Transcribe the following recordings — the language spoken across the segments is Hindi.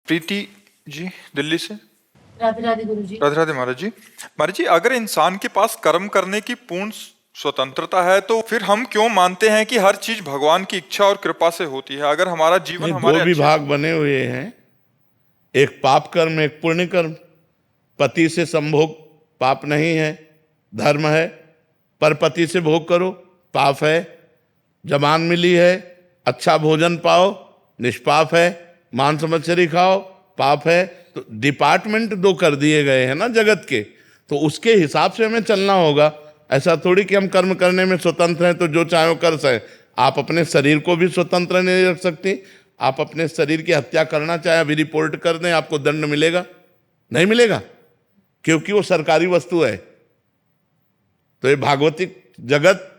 प्रीति जी दिल्ली से। राधे राधे गुरु जी। राधे राधे महाराज जी। महाराज जी, अगर इंसान के पास कर्म करने की पूर्ण स्वतंत्रता है तो फिर हम क्यों मानते हैं कि हर चीज भगवान की इच्छा और कृपा से होती है? अगर हमारा जीवन नहीं, हमारे दो विभाग बने हुए हैं, एक पाप कर्म एक पुण्य कर्म। पति से संभोग पाप नहीं है, धर्म है। पर पति से भोग करो पाप है। जबान मिली है, अच्छा भोजन पाओ निष्पाप है। मांस मछली खाओ पाप है। तो डिपार्टमेंट दो कर दिए गए हैं ना जगत के, तो उसके हिसाब से हमें चलना होगा। ऐसा थोड़ी कि हम कर्म करने में स्वतंत्र हैं तो जो चाहे वो कर सके। आप अपने शरीर को भी स्वतंत्र नहीं रख सकती। आप अपने शरीर की हत्या करना चाहे अभी रिपोर्ट कर दें, आपको दंड मिलेगा? नहीं मिलेगा, क्योंकि वो सरकारी वस्तु है। तो ये भागवतिक जगत,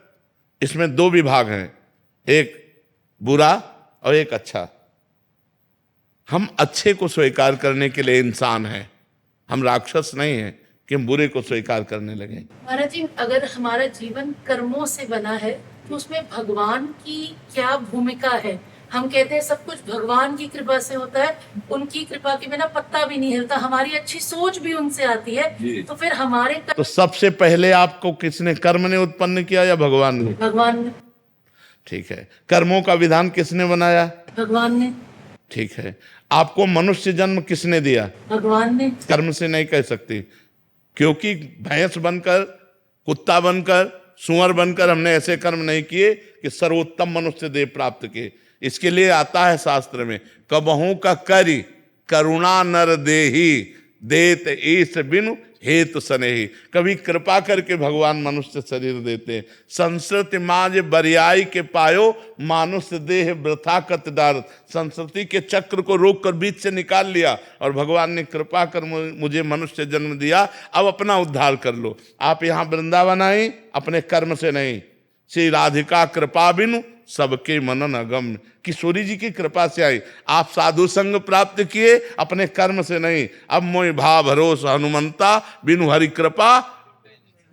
इसमें दो विभाग हैं, एक बुरा और एक अच्छा। हम अच्छे को स्वीकार करने के लिए इंसान हैं, हम राक्षस नहीं हैं कि हम बुरे को स्वीकार करने लगे। महाराज जी, अगर हमारा जीवन कर्मों से बना है तो उसमें भगवान की क्या भूमिका है? हम कहते हैं सब कुछ भगवान की कृपा से होता है, उनकी कृपा के बिना पत्ता भी नहीं हिलता। हमारी अच्छी सोच भी उनसे आती है, तो फिर हमारे तो सबसे पहले आपको किसने, कर्म ने उत्पन्न किया या भगवान ने? भगवान ने। ठीक है। कर्मों का विधान किसने बनाया? भगवान ने। ठीक है। आपको मनुष्य जन्म किसने दिया? भगवान ने। कर्म से नहीं कह सकती, क्योंकि भैंस बनकर, कुत्ता बनकर, सुअर बनकर हमने ऐसे कर्म नहीं किए कि सर्वोत्तम मनुष्य देह प्राप्त किए। इसके लिए आता है शास्त्र में, कबहू का करी करुणा नर देही देत ईश बिनु हेतु सनेही। कभी कृपा करके भगवान मनुष्य शरीर देते हैं। संस्कृति माज बरियाई के पायो मानुष देह वृथा कत डार। संस्कृति के चक्र को रोक कर बीच से निकाल लिया और भगवान ने कृपा कर मुझे मनुष्य जन्म दिया, अब अपना उद्धार कर लो। आप यहाँ वृंदावन आई अपने कर्म से नहीं, श्री राधिका कृपा बिनु सबके मनन अगम। किशोरी जी की कृपा से आई। आप साधु संग प्राप्त किए अपने कर्म से नहीं। अब मोहि भाव भरोसा हनुमंता बिनु हरि कृपा।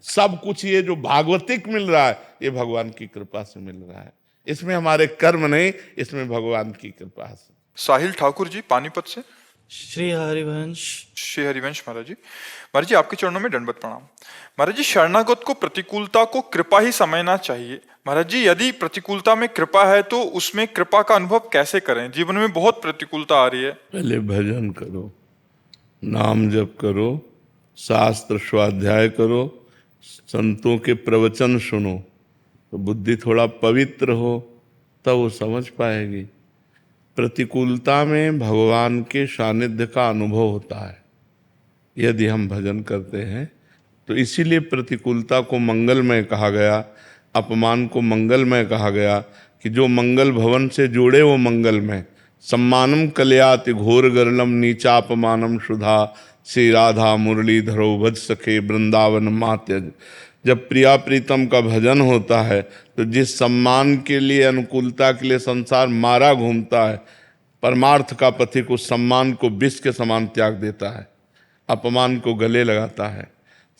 सब कुछ ये जो भागवतिक मिल रहा है ये भगवान की कृपा से मिल रहा है। इसमें हमारे कर्म नहीं, इसमें भगवान की कृपा से। साहिल ठाकुर जी पानीपत से। श्री हरिवंश। श्री हरिवंश महाराज जी। महाराज जी, आपके चरणों में दंडवत प्रणाम। महाराज जी, शरणागत को प्रतिकूलता को कृपा ही समझना चाहिए। महाराज जी, यदि प्रतिकूलता में कृपा है तो उसमें कृपा का अनुभव कैसे करें? जीवन में बहुत प्रतिकूलता आ रही है। पहले भजन करो, नाम जप करो, शास्त्र स्वाध्याय करो, संतों के प्रवचन सुनो, तो बुद्धि थोड़ा पवित्र हो तब वो समझ पाएगी। प्रतिकूलता में भगवान के सानिध्य का अनुभव होता है यदि हम भजन करते हैं। तो इसीलिए प्रतिकूलता को मंगलमय कहा गया, अपमान को मंगलमय कहा गया, कि जो मंगल भवन से जुड़े वो मंगलमय। सम्मानम कल्याति घोर गरलम नीचापमानम सुधा श्री राधा मुरलीधरो भज सखे वृंदावन मात्यज। जब प्रिया प्रीतम का भजन होता है तो जिस सम्मान के लिए, अनुकूलता के लिए संसार मारा घूमता है, परमार्थ का पथिक उस सम्मान को विष के समान त्याग देता है, अपमान को गले लगाता है,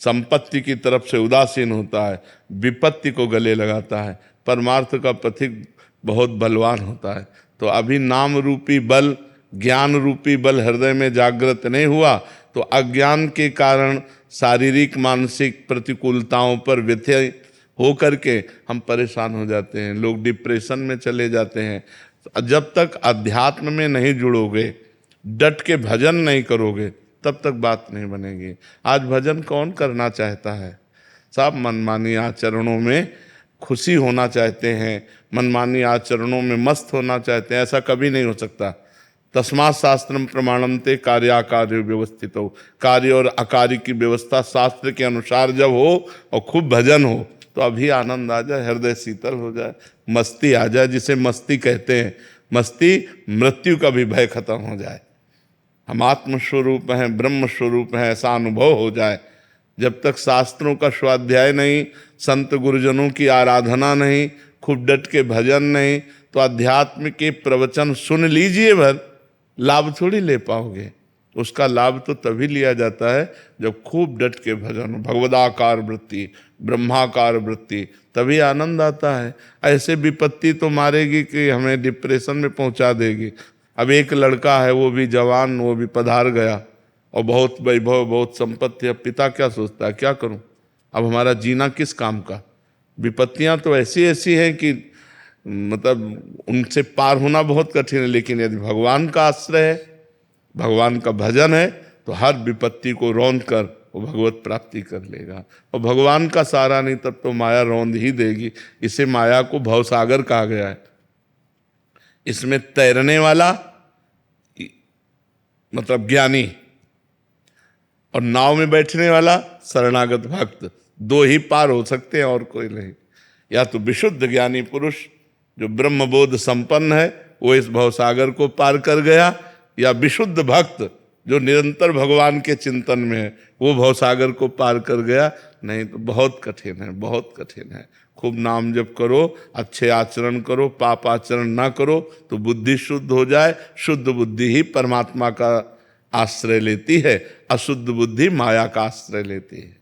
संपत्ति की तरफ से उदासीन होता है, विपत्ति को गले लगाता है। परमार्थ का पथिक बहुत बलवान होता है। तो अभी नाम रूपी बल, ज्ञान रूपी बल हृदय में जागृत नहीं हुआ तो अज्ञान के कारण शारीरिक मानसिक प्रतिकूलताओं पर व्यथय हो करके हम परेशान हो जाते हैं। लोग डिप्रेशन में चले जाते हैं। जब तक अध्यात्म में नहीं जुड़ोगे, डट के भजन नहीं करोगे, तब तक बात नहीं बनेगी। आज भजन कौन करना चाहता है? सब मनमानी आचरणों में खुशी होना चाहते हैं, मनमानी आचरणों में मस्त होना चाहते हैं। ऐसा कभी नहीं हो सकता। तस्मात् शास्त्रम प्रमाणन्ते कार्याकार्य व्यवस्थित हो। कार्य और अकार्य की व्यवस्था शास्त्र के अनुसार जब हो और खूब भजन हो तो अभी आनंद आ जाए, हृदय शीतल हो जाए, मस्ती आ जाए, जिसे मस्ती कहते हैं। मस्ती, मृत्यु का भी भय खत्म हो जाए, हम आत्मस्वरूप हैं, ब्रह्म स्वरूप हैं, ऐसा अनुभव हो जाए। जब तक शास्त्रों का स्वाध्याय नहीं, संत गुरुजनों की आराधना नहीं, खूब डट के भजन नहीं, तो अध्यात्म के प्रवचन सुन लीजिए भर, लाभ थोड़ी ले पाओगे। उसका लाभ तो तभी लिया जाता है जब खूब डट के भजन हो, भगवदाकार वृत्ति, ब्रह्माकार वृत्ति, तभी आनंद आता है। ऐसे विपत्ति तो मारेगी कि हमें डिप्रेशन में पहुंचा देगी। अब एक लड़का है, वो भी जवान, वो भी पधार गया और बहुत वैभव, बहुत संपत्ति। अब पिता क्या सोचता है, क्या करूं, अब हमारा जीना किस काम का। विपत्तियां तो ऐसी ऐसी हैं कि मतलब उनसे पार होना बहुत कठिन है, लेकिन यदि भगवान का आश्रय है, भगवान का भजन है, तो हर विपत्ति को रौंद कर वो भगवत प्राप्ति कर लेगा। और भगवान का सहारा नहीं तब तो माया रौंद ही देगी। इसे माया को भवसागर कहा गया है। इसमें तैरने वाला मतलब ज्ञानी और नाव में बैठने वाला शरणागत भक्त, दो ही पार हो सकते हैं और कोई नहीं। या तो विशुद्ध ज्ञानी पुरुष जो ब्रह्मबोध संपन्न है वो इस भवसागर को पार कर गया, या विशुद्ध भक्त जो निरंतर भगवान के चिंतन में है वो भवसागर को पार कर गया। नहीं तो बहुत कठिन है, बहुत कठिन है। खूब नाम जप करो, अच्छे आचरण करो, पाप आचरण ना करो तो बुद्धि शुद्ध हो जाए। शुद्ध बुद्धि ही परमात्मा का आश्रय लेती है, अशुद्ध बुद्धि माया का आश्रय लेती है।